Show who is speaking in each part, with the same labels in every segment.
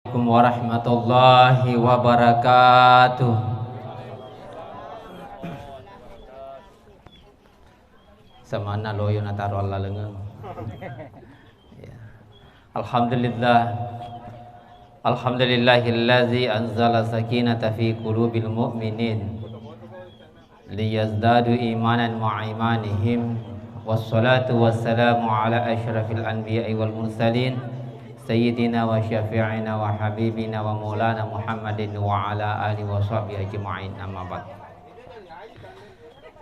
Speaker 1: Assalamualaikum warahmatullahi wabarakatuh. Samana loyo nataro Allah lengang. Alhamdulillah. Alhamdulillahillazi anzala sakinata fi qulubil mu'minin liyazdadu imanan ma'imanihim. Wassalatu wassalamu ala asyrafil anbiya'i wal mursalin Sayyidina wa syafi'ina wa habibina wa maulana Muhammadin wa ala alihi wa sahbihi ajma'in, amma ba'd.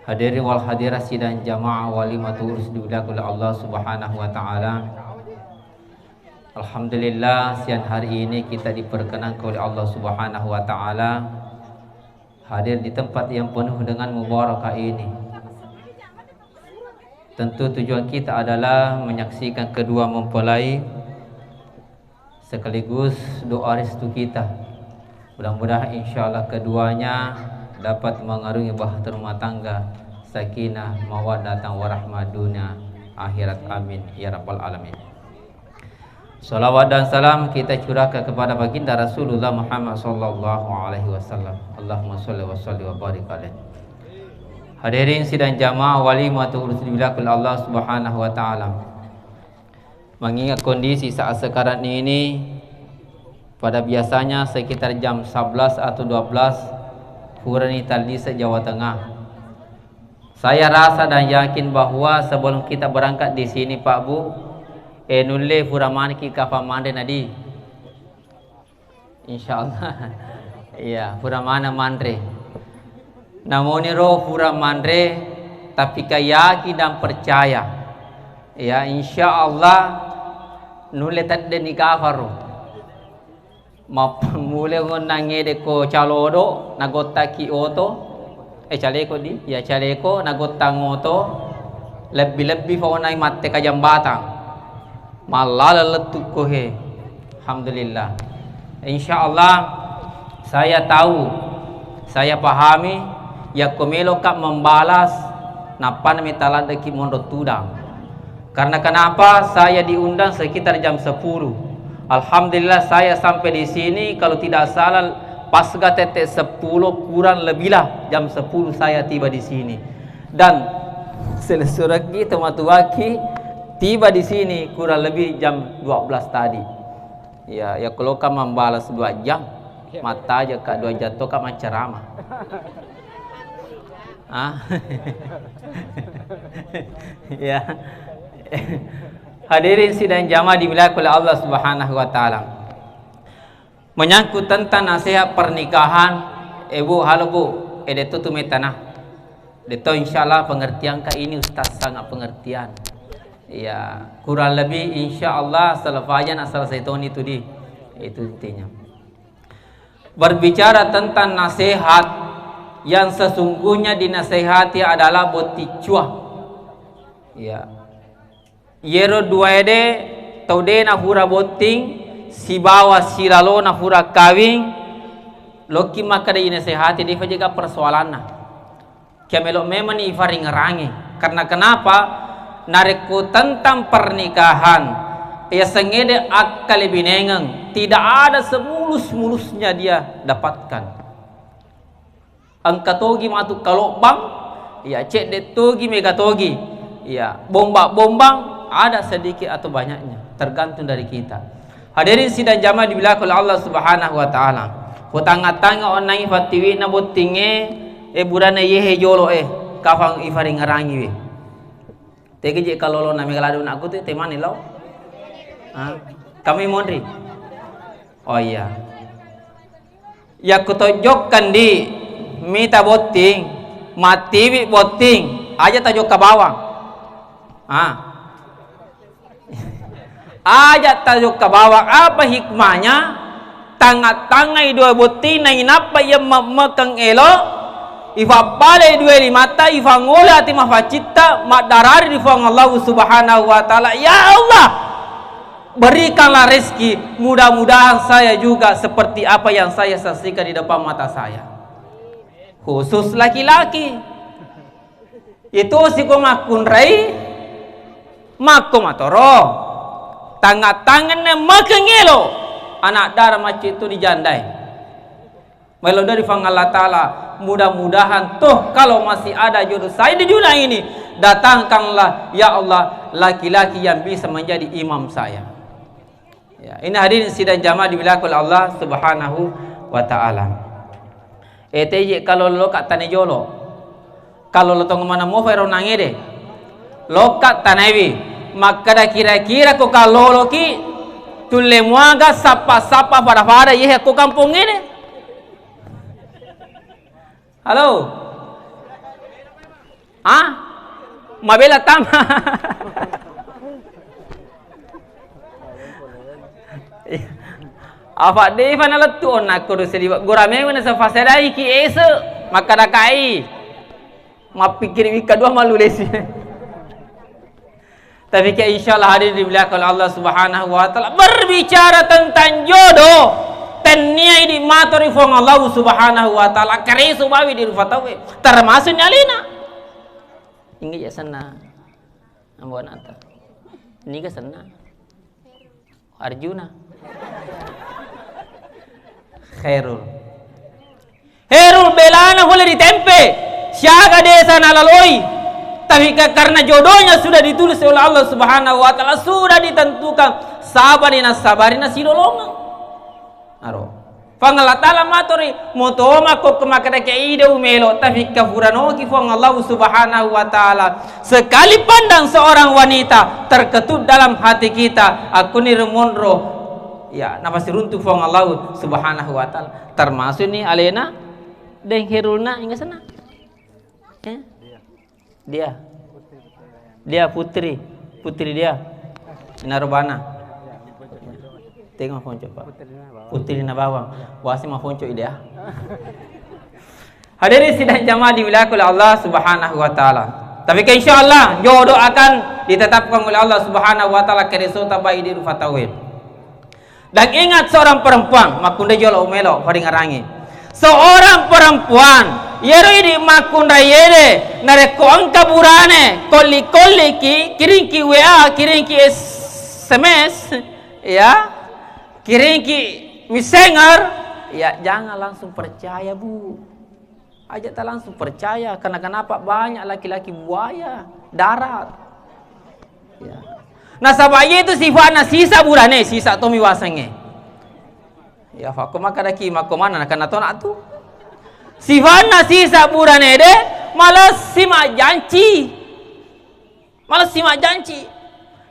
Speaker 1: Hadirin wal hadirat sidang jamaah walimatu urus dimuliakan oleh Allah Subhanahu wa taala. Alhamdulillah, siang hari ini kita diperkenankan oleh Allah Subhanahu wa taala hadir di tempat yang penuh dengan mubarakah ini. Tentu tujuan kita adalah menyaksikan kedua mempelai sekaligus doa restu kita. Mudah-mudahan insyaallah keduanya dapat mengarungi bahtera rumah tangga, sakinah, mawaddah, warahmah dunia akhirat, amin ya rabbal alamin. Salawat dan salam kita curahkan kepada baginda Rasulullah Muhammad sallallahu alaihi wasallam. Allahumma shalli wa salli wa barik alaihi. Hadirin sidang jamaah walimatul urus dimuliakan Allah Subhanahu wa taala. Mengingat kondisi saat sekarang ini, pada biasanya sekitar jam 11 atau 12 Furani Talisa Jawa Tengah. Saya rasa dan yakin bahwa sebelum kita berangkat di sini Pak Bu, nulle furamani ki kafa mande nadi. Insyaallah. Iya, furamana mandre. Namun roh furamandre tapi kayaki dan percaya. Ya, insyaallah nule tadde ni kafaru mule ngode ko calodo nagotta ki oto caleko di ya caleko nagotta ngoto lebih faunai matte ka jambatan malala letu ko he. Alhamdulillah, insyaallah saya tahu, saya pahami ya komelo kak membalas napan metalada ki mondo tudang. Karena kenapa saya diundang sekitar jam 10. Alhamdulillah saya sampai di sini kalau tidak salah pas gatete 10 kurang lebih lah, jam 10 saya tiba di sini. Dan selesuraki tematuaki tiba di sini kurang lebih jam 12 tadi. Ya kalau kamu membalas 2 jam mata aja kak 2 jatuh kamu ceramah. Ya. Hadirin sidang jamaah dimuliakan oleh Allah Subhanahu wa taala. Menyangkut tentang nasihat pernikahan, ibu halo Bu, deto tu metanah. Deto insyaallah pengertian ka ini Ustaz sangat pengertian. Ya, kurang lebih insyaallah selefajan asal seton itu itu intinya. Berbicara tentang nasihat yang sesungguhnya dinasehati adalah boticuah. Ya. Yero duaede taude na hura boting si bawa si lalo na hura kawing loki makada ina sehati dia jaga persoalanna kemelo memang ifaring rangi. Karena kenapa nareku tentang pernikahan ya sengede akal binengeng, tidak ada semulus-mulusnya dia dapatkan. Angkatogi matu kalobang ya cek detogi megatogi ya bombang ada sedikit atau banyaknya tergantung dari kita. Hadirin sidang jamaah dimuliakan oleh Allah Subhanahu wa taala. Hutang-tanga onai fatiwi na botinge burana yehe jolo kafang ifari ngarangi we. Tege je kalolo na megalado na aku tu temani law. Kami mondri. Oh iya. Ya kutojokkan di mita boting, matiwi boting, aja tajok ke bawah. Ajak tajuk ke bawah, apa hikmahnya? Tangai dua botina inapa yang memekang elo ifa pale dua limata ifa ngola ati mafacita madarari di fang Allah Subhanahu wa taala. Ya Allah, berikanlah rezeki, mudah-mudahan saya juga seperti apa yang saya saksikan di depan mata saya. Khusus laki-laki itu si komakun rai makom atoro tangan-tangannya makengelo anak darah macam itu dijandai. Melo dari Allah Ta'ala, mudah-mudahan toh kalau masih ada jodoh saya di dunia ini, datangkanlah ya Allah laki-laki yang bisa menjadi imam saya. Ya, ini hadirin sidang jamaah dimuliakan oleh Allah Subhanahu wa Ta'ala. Eteje kalau lo kat tane jolo, kalau lo tong mana mau fero nangede, lo kat tanewi, maka dah kira-kira ko kalau lo ki tulle muaga sapa-sapa pada ye ko kampung ini. Halo, mabela tama. Apa deh fanalat tu onak kudu sediba gurame mana sefasedai ki ese maka dakai mapikir wika dua malu lesi. Tapi ke insyaallah hadir dimuliakan oleh Allah Subhanahu wa Ta'ala, berbicara tentang jodoh tenia ini matori fong Allah Subhanahu wa Ta'ala kare subawi di rufatawe termasuk nyalina ingi ya sana ambuan ata ini ke sana Arjuna Khairul belana boleh ditempe siaga desa nalaloi, tapi karena jodohnya sudah ditulis oleh Allah Subhanahu wa Ta'ala, sudah ditentukan sabarina silolongan aro fangala ta'ala matori motoma ko kemakada ke ide umelo, tapi kafurano ki fong Allah Subhanahu wa Ta'ala. Sekali pandang seorang wanita terketut dalam hati kita, aku ni remonro ya nafas runtuh fong Allah Subhanahu wa Ta'ala, termasuk ni alena dan Herulna hingga sana ya? dia putri dia Narobana tengok fonco Pak putri na bawang wasi ma fonco ide ya. Hadirin sidang jamaah dimuliakan oleh Allah Subhanahu wa Ta'ala. Tapi insyaallah jodoh akan ditetapkan oleh Allah Subhanahu wa Ta'ala keresota bayi di rufatawin. Dan ingat seorang perempuan makunda jolo umelo paringarangi. Seorang perempuan yero ini makunda yede nareko angka burane kolli ki kiringki WA kiringki SMS ya kiringki messenger ya jangan langsung percaya Bu. Aja tak langsung percaya karena kenapa banyak laki-laki buaya darat. Ya. Nah sabaya itu sifatnya sisa burane sisa tomi wasange. Ya fakko maka daki makomana karena tonak tu. Sifatnya sisa burane de malas simak janji.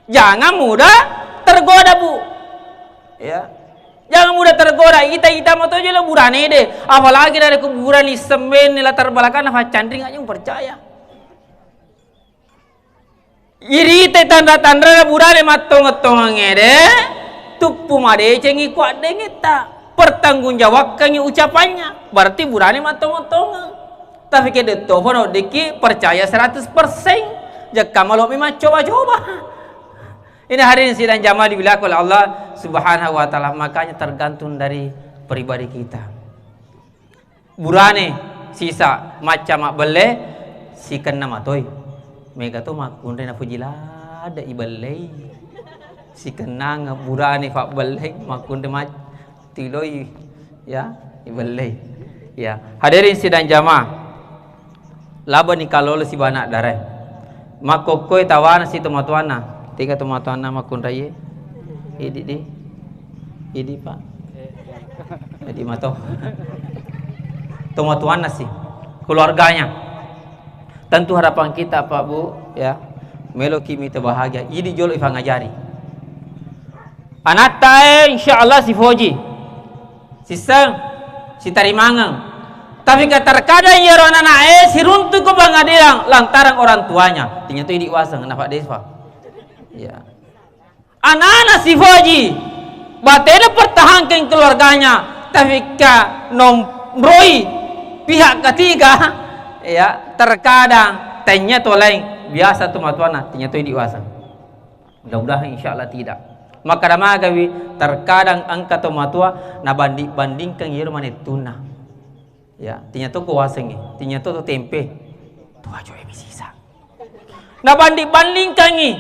Speaker 1: Jangan mudah tergoda Bu. Ya. Jangan mudah tergoda. Kita mau tahu je lah burane de. Apalagi dari kuburan ni semen ni latar belakang apa candring aja percaya. Iri te tanda-tanda burane matong-tong ngede. Tupu made cengi kuat dengeta. Pertanggungjawabkan ucapannya. Berarti burane matong-tong. Tapi kede tofono deki percaya 100%. Jika malu memang coba-coba. Ini hari ini sidang jamaah dimuliakan oleh Allah Subhanahu wa Ta'ala. Makanya tergantung dari pribadi kita. Burane sisa macam bele si kena matoi. Mega tu makun rena fujila ada ibelei. Si kena ngaburane fa bele makun de mat tiloi ya ibelei. Ya, hadirin sidang jamaah. Laba ni kalau si banak darai. Makokoi tawana si tomatuana. Tiga tomatuana makun raye. Idi Pak. Jadi mato. Tomatuana sih keluarganya. Tentu harapan kita Pak Bu ya. Melo kimi bahagia. Idi jolo ifa ngajari. Anata insyaallah si Foji. Sisang si Tarimangang. Tapi terkadang ya anak si runtuh ke pengadilan lantaran orang tuanya. Tinggal tu idi wasang kenapa desfa. Ya. Anak-anak si Foji batena pertahankan keluarganya, tapi ka nomroi pihak ketiga ya terkadang tanya tu lain biasa tu matuana tanya tu idi wasang. Mudah-mudahan insyaallah tidak. Maka dama gawi terkadang angka tu matua na bandingkan yero mane tuna. Ya, tinya tu kuasengi, tinya tu tempe. Tu ajo emisisa. Na bandingkan ni.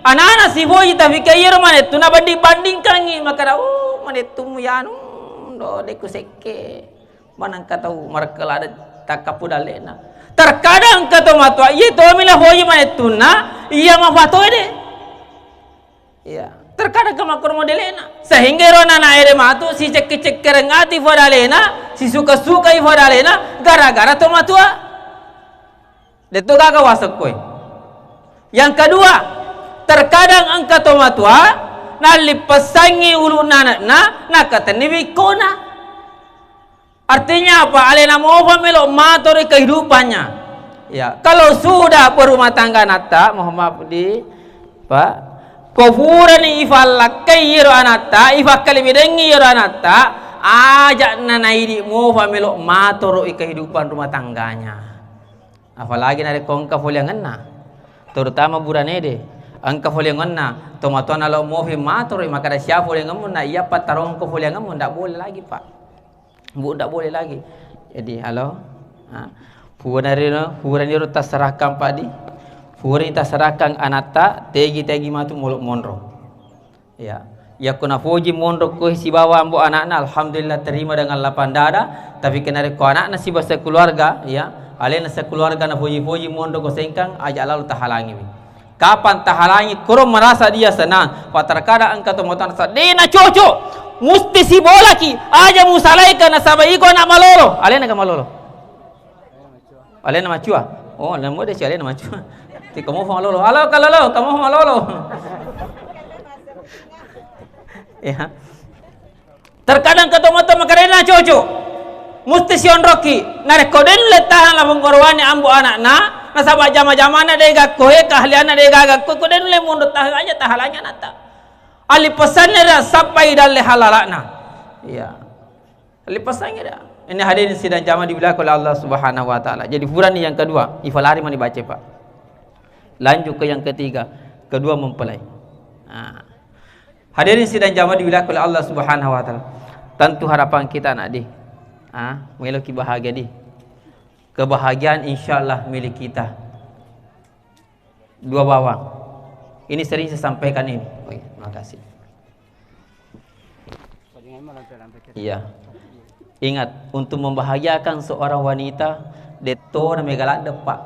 Speaker 1: Anak-anak si boy tapi kaya mana tu na bandingkan ni maka manetum yanu do deku seke manang katau markelada takapu dalena terkadang kata matua iya to mila hoyi manetuna iya mafato de iya terkadang kemakor modelena sehingga rona na ere matu si cek kerengati fodalena si suka fodalena gara-gara to matua detu gaga wasak koy. Yang kedua, terkadang angka to matua nalipasangi uluna na kataniwi kona. Artinya apa? Alena mau pamelo matori kehidupannya. Ya, kalau sudah berumah tangga nata, mohon maaf di Pak, kofurani ifalakai yero anata, ifakali bidengi yero anata, ajak nanaidi mau pamelo matori kehidupan rumah tangganya. Apalagi nari kongka foliangan na. Terutama buranede angka foliangan na tomatuan alo mofi matori maka ada siapa foliangan mun na iya patarong ko foliangan mun ndak boleh lagi Pak. Ndak boleh lagi. Jadi halo. Furaniro tasarahkan Pak di. Furan tasarahkan anata tegi matu muluk monro. Ya. Ya kuna foji monro ko si bawa ambo anakna alhamdulillah terima dengan lapang dada tapi kenari ko anakna si bahasa keluarga ya. Alena sekeluarga na foji mondo ko sengkang aja lalu tahalangi. Kapan tahalangi kurang merasa dia senang. Terkadang angka tomotan sa dena cocok. Musti si bolaki aja musalaikan na sabai ko na malolo. Alena ka malolo. Alena macua. Oh, namo de si alena macua. Ti kamu fa malolo. Halo kalolo, kamu fa malolo. Ya. Terkadang katomoto makarena cocok. Musti sion roki narekoden letahan la pengkorwani ambo anak na nasaba jama-jamana de gakkoe kahliana de gagakko koden le mundo tahalanya tahalanya nata ali pesannya dah sampai dalle halalana iya ali pesannya dah ini hadirin sidang jamaah dibilang oleh Allah Subhanahu wa taala. Jadi furani yang kedua ifalari mani baca Pak, lanjut ke yang ketiga kedua mempelai. Hadirin sidang jamaah dibilang oleh Allah Subhanahu wa taala, tentu harapan kita nak di memiliki bahagia di kebahagiaan insyaallah milik kita. Dua bawang ini sering saya sampaikan ini. Oke, terima kasih. Iya, ingat untuk membahagiakan seorang wanita deto na megalak depak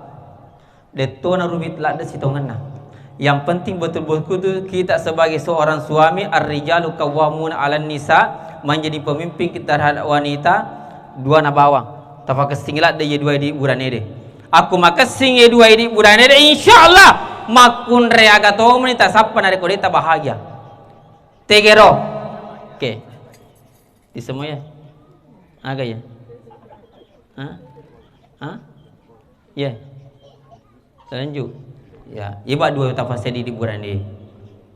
Speaker 1: deto na rumit lak de sitonganna. Yang penting betul-betul kita sebagai seorang suami ar-rijalu qawwamuna 'alan nisa, menjadi pemimpin kita terhadap wanita. Dua na bawang tafakas singlat de dua di buranede aku makasing dua di buranede insyaallah makun reaga to menita sappa na rekodeta bahagia tegero oke di semua ya aga ya ya lanjut ya iba dua tafasedi di buranede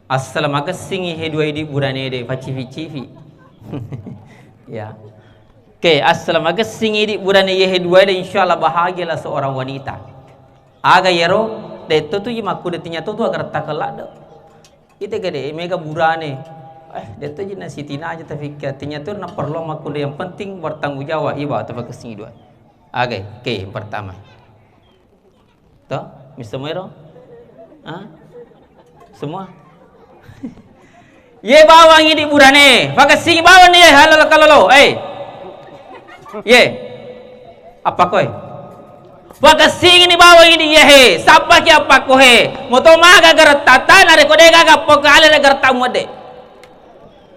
Speaker 1: assalamu makasing dua di buranede facivi ya. Oke, assalamualaikum singidi burane yehe dua de insyaallah bahagialah seorang wanita. Aga yero de tu maku de tinya tu agar takelak de. Ite gede mega burane. De tu jina sitina aja tapi tinya tu na perlu maku de yang penting bertanggung jawab iba atau ke singi dua. Oke, yang pertama. Toh, Mr. Mero? Semua? Ye bawang ini burane, pakai singi bawang ni halal kalolo. Ye, apa koi? Wakasing ini bawa ini ye, siapa kia apa kohe? Moto maga gar tata nare kode gaga pokale gar tamode.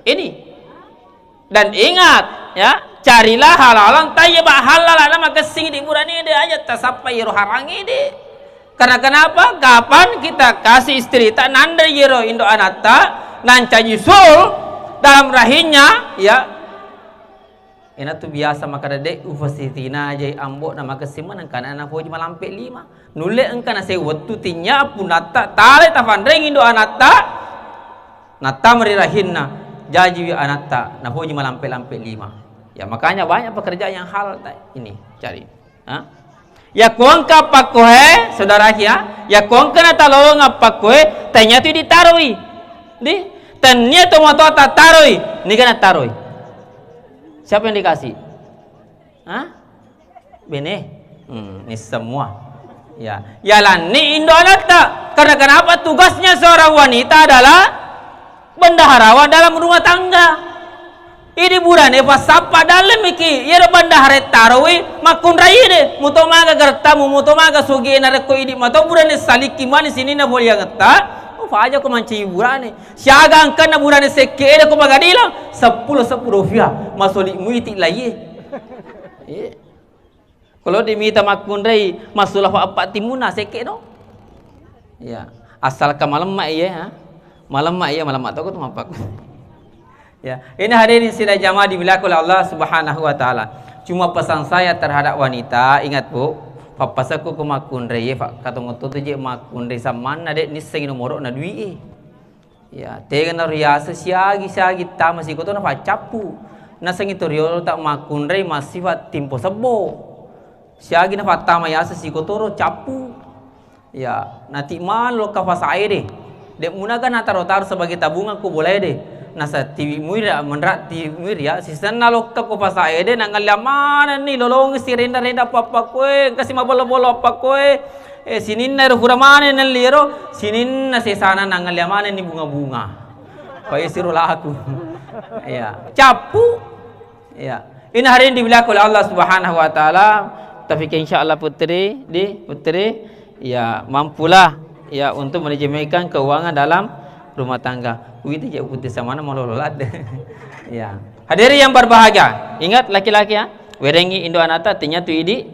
Speaker 1: Ini dan ingat ya, carilah halalan tayyibah halal nama kesing di burani de aja tasapa yero harangi de. Karena kenapa? Kapan kita kasih istri tak nanda yero indo anata nanca yusul dalam rahimnya ya. Ina tu biasa maka dek ufasitina jai ambo nama kesiman angkana anak foji malampe 5 nule angkana se waktu tinya punata tale tafandreng indo anata nata merirahinna jaji anata na foji malampe 5 ya makanya banyak pekerjaan yang hal ini cari ya kuangka pakohe saudara ya kuangka na talong pakohe tanya tu ditaroi di tanya tu moto tataroi ni kana taroi. Siapa yang dikasih? Bene. Ini semua. Ya. Yalah ni indo anata. Karena kenapa tugasnya seorang wanita adalah bendaharawan dalam rumah tangga. Ini burane pas sapa dalam iki yero banda hare tarawih makun rai de mutomaga gartamu mutomaga sugi na ko idi mato burane saliki mani sini na bolya gatta faja ko manci burane siaga angkan na burane sekke ko magadila 10 rupiah masoli muiti laye kalau dimita makun rai masulah apa timuna sekke no ya asal ka malam mak iya malam mak iya malam mak takut mapak ya ini hadirin sidang jamaah dimuliakan oleh Allah Subhanahu wa taala. Cuma pesan saya terhadap wanita, ingat Bu, papasaku ko makun rai katong to je makun rai saman na de niseng nomoro na dui ya tega na riasa siagi ta masih ko to na pacapu na sengi to rio tak makun rai masifat timpo sebo siagi na patama ya si ko to capu ya nanti malo ka fasai de munaga na tarotar sebagai tabungan ko boleh deh nasa TV muira menrat TV muira sisan nalo ka ko pasai de nang alaman ni lolong si renda papa koe kasi mabolo-bolo apa koe sinin na huramane nan liro sinin na sesana nang alaman ni bunga-bunga kaya sirulah aku ya capu ya ini hari ini dibilang oleh Allah Subhanahu wa taala tapi insyaallah putri ya mampulah ya untuk menjemaikan keuangan dalam rumah tangga. Begitu je putih sama mana mau lolat. Ya. Hadirin yang berbahagia, ingat laki-laki ya, werengi Indo Anata tinya tu idi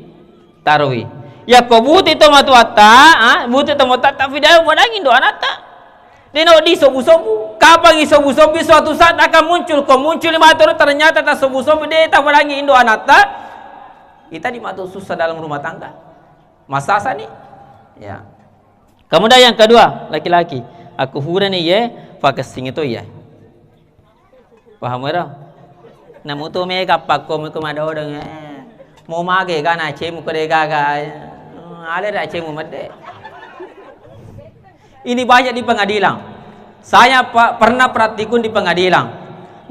Speaker 1: tarawih. Ya ko buti to matuata, buti to mata tak video wadang Indo Anata. Dino di sobu-sobu. Kapang isobu-sobu suatu saat akan muncul, ko muncul matur ternyata tak sobu-sobu de tak wadang Indo Anata. Kita di matu susah dalam rumah tangga. Masa nih. Ya. Kemudian yang kedua, laki-laki. Aku hura nih ye, pakai sing itu ya. Paham ero? Namu tu me kapak ko me kumada orang mau mage kan ace mu kode gaga. Ale ace mu mede. Ini banyak di pengadilan. Saya pernah praktikun di pengadilan.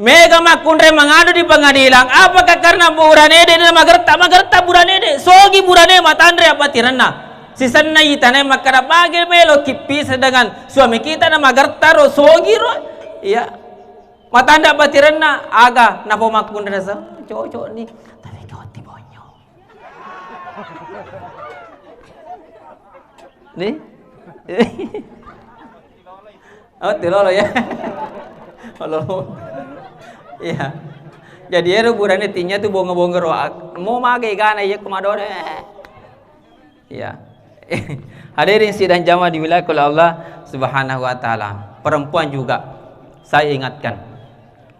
Speaker 1: Mega makundre mengadu di pengadilan. Apakah karena buranede dan magerta buranede? Sogi burane matandre apa tirana? Sisan na itane makara bagel melo kipis dengan suami kita na magerta ro sogi ro. Iya. Matanda apa tirana aga na po makundre sa cocok ni. Tapi kau tibonyo. Nih. Oh, tilolo ya. Halo. Iya. Jadi eru burane tinya tu bonga-bonga ro. Mau mage gana ya kumadore. Iya. Hadirin sidang jamaah dimuliakan oleh Allah Subhanahu wa taala. Perempuan juga saya ingatkan.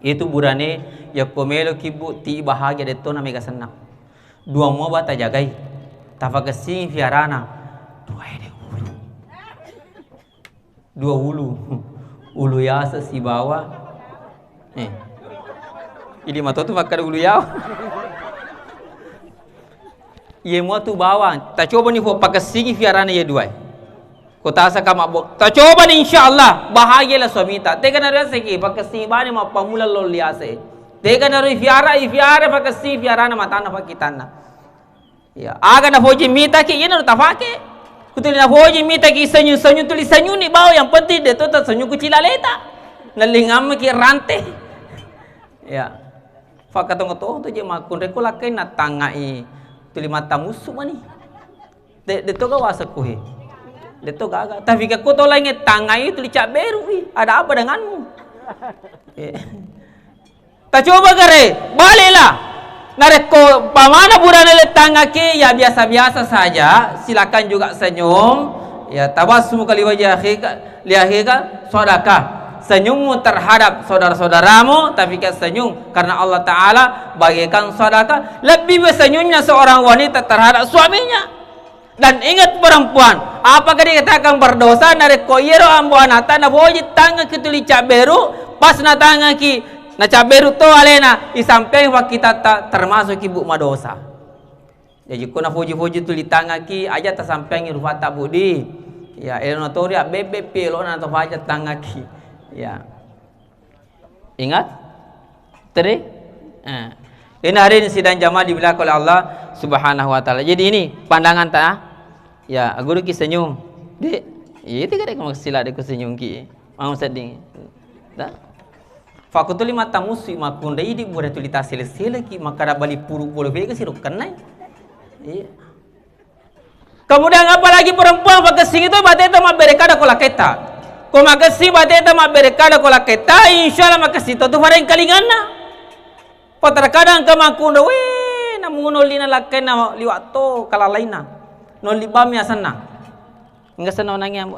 Speaker 1: Itu burane ya komelo kibu ti bahagia deto na mega senang. Dua mo bata jagai. Tafakasi fiarana. Dua ede. Dua ulu ya si bawah. Ini mata tu pakai ulu ya. Ye mo tu bawah. Tak coba ni pakai singi fiarana ye dua. Kota asa kama bo. Tak coba ni insyaallah bahagialah suami tak. Tega na rasa ki pakai singi bani ma pamula lo liase. Tega na fiara pakai singi fiarana matana pakitana. Ya, aga na hoji mita ki ye na tafake. Kutuli na hoji mita ki sanyu tuli sanyu ni bawa yang penting dia tu tak sanyu kucila leta. Nalingam ki rante. Ya. Fakatong to je makun reko lakai na tangai tuli mata musuh mani. De to gawa sakuhi. De to gaga. Tapi ka ko to lange tangai tuli cak beru ada apa denganmu? Tak coba kare, baliklah. Nareko pamana burana le tangake ya biasa-biasa saja, silakan juga senyum. Ya tabassum kali wajah liahika sedekah. Senyummu terhadap saudara-saudaramu, tapi kan senyum karena Allah Ta'ala bagikan sedekah. Lebih bersenyumnya seorang wanita terhadap suaminya. Dan ingat perempuan, apakah dikatakan berdosa dari koyero ambo anata na boji tanga kituli caberu pas na tanga ki na caberu to alena isampeng wa kita termasuk ibu madosa. Jadi kuna foji-foji tuli tanga ki aja ta sampeng rufata budi. Ya elnotoria bebe pelo na to faja tanga ki. Ya, ingat, tadi, ini hari ini sidang jamaah dimuliakan oleh Allah Subhanahu wa taala. Jadi ini pandangan tak? Ya, guru ki senyum. Dek, itu kan kamu sila dek senyum ki. Mau sedih. Tak? Fakutuli mata musi makunda idi buat tulita sele-sele ki makara bali puru bolu vega siru kenai. Iya. Kemudian apalagi perempuan pagesing itu bateta ma berekada kola keta. Ko magasi bateta ma berekada kola keta insyaallah makasi to fareng kalingana. Patarkadang ka makunda we namunol lina lakena liwato kalalaina. No libam ya sana. Enggak sana nangnya.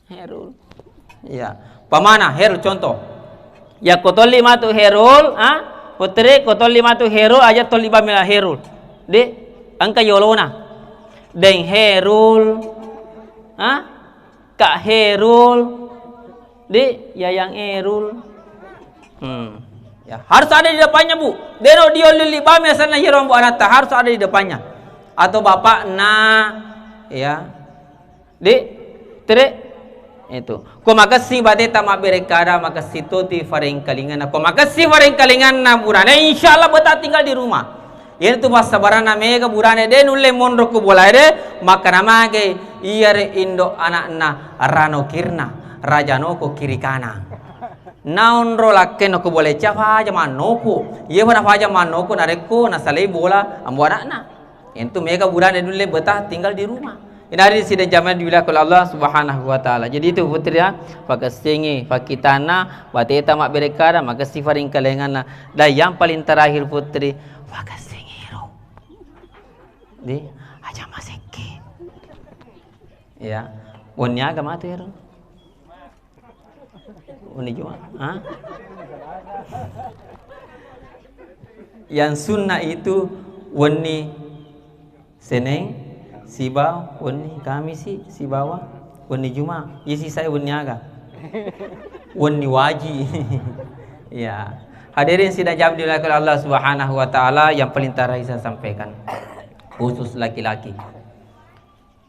Speaker 1: Herul. Iya. Pamana herul contoh. Ya kotol lima tu herul, putri kotol lima tu herul aja tol lima mila herul. De angka yolona. Deng herul, kak herul, de ya yang herul. Ya harus ada di depannya bu. Deno dia lima mila sana herul bu anata harus ada di depannya. Atau bapak ya, de tere. Itu. Ko makasi bateta ma berekada makasi toti fareng kalingan. Ko makasi fareng kalingan na burane insyaallah beta tinggal di rumah. Yen tu masa barana mega burane de nulle mondro ko bolare maka namage iyare indo anakna rano kirna rajano ko kiri kanan. Naonro lakken ko boleh cafa aja manoko. Ye wana faja manoko nareko na salai bola ambu anakna. Yen tu mega burane nulle beta tinggal di rumah. Ini hari sidang zaman diwilayah oleh Allah Subhanahu wa taala. Jadi itu putri ya, pakasingi, pakitana, bateta mak berekada, maka sifaring kalengana. Dan yang paling terakhir putri, pakasingi ro. Di aja maseki. Ya, wonya agama tu ya. Woni jua, Yang sunnah itu woni seneng Siba, woni kami si bawa, woni Juma, isi saya woni aga, woni waji, ya. Hadirin sidang jam dilakukan Allah Subhanahu wa taala yang paling terakhir saya sampaikan, khusus laki-laki.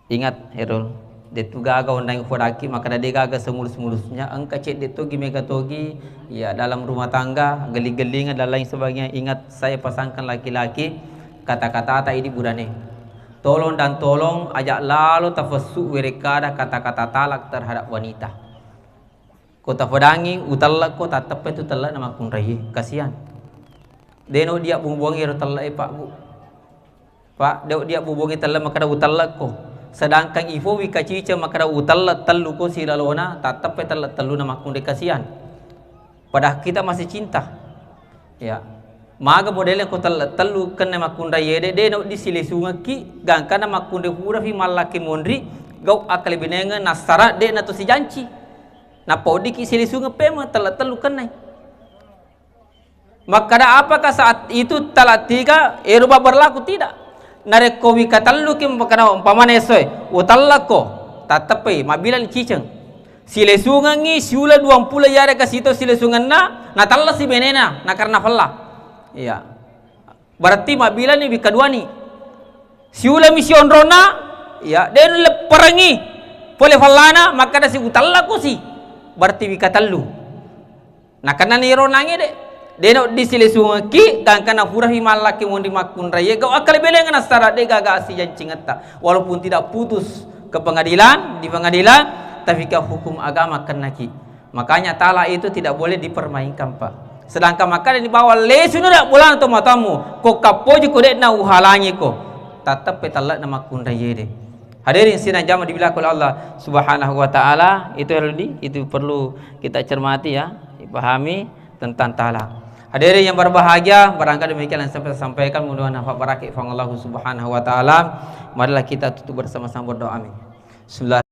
Speaker 1: Ingat Herul, detu gaga undang foraki maka dia gaga semulus-mulusnya, engka cek detu gimega togi, ya dalam rumah tangga, geli-gelingan dan lain sebagainya. Ingat saya pasangkan laki-laki, kata-kata ini burane. Tolong dan tolong ajak lalu tafasuk werekada kata-kata talak terhadap wanita. Kota pedangi utalak ko tatap itu talak nama kunrai kasihan. Deno dia bumbungi talak pak bu. Pak dia bumbungi talak maka utalak ko. Sedangkan ifo wika cica maka utalak talu ko silalona tatap talak talu nama kunrai kasihan. Padahal kita masih cinta. Ya. Maga model ko talu kan makunda yede de no di sile sunga ki gangkana makunde pura fi malaki mondri gau akal binenga nasara de na to si janci na podi ki sile sunga pema talu kan nai maka apakah saat itu talatiga eruba berlaku tidak nareko wi katallu kim pakana umpamane soy utallako tatape mabilan ciceng sile sunga ngi siula 20 yare kasito sile sunga na talla si benena na karena falla. Iya. Berarti mabila ni bikadua ni. Siula mision rona, ya, den le perangi. Pole falana maka da si utalla ko si. Berarti bikatallu. Nah kana ni ronange de. Deno di silesunga ki kan kana hura hi malaki mondi makun raye ga akal belengan astara de gaga si jancingata. Walaupun tidak putus ke pengadilan, di pengadilan tapi ke hukum agama kena ki. Makanya tala itu tidak boleh dipermainkan, Pak. Sedangkan maka di bawah lesu nak bulan atau matamu ko kapoji ko dek na uhalangi ko tatap petalak nama kun rayede. Hadirin sidang jamaah dibilang oleh Allah Subhanahu wa taala, itu perlu kita cermati ya, dipahami tentang talak. Hadirin yang berbahagia, barangkali demikian yang sampai sampaikan, mudah-mudahan nafat barakah Allah Subhanahu wa taala. Marilah kita tutup bersama-sama berdoa. Amin. Bismillah.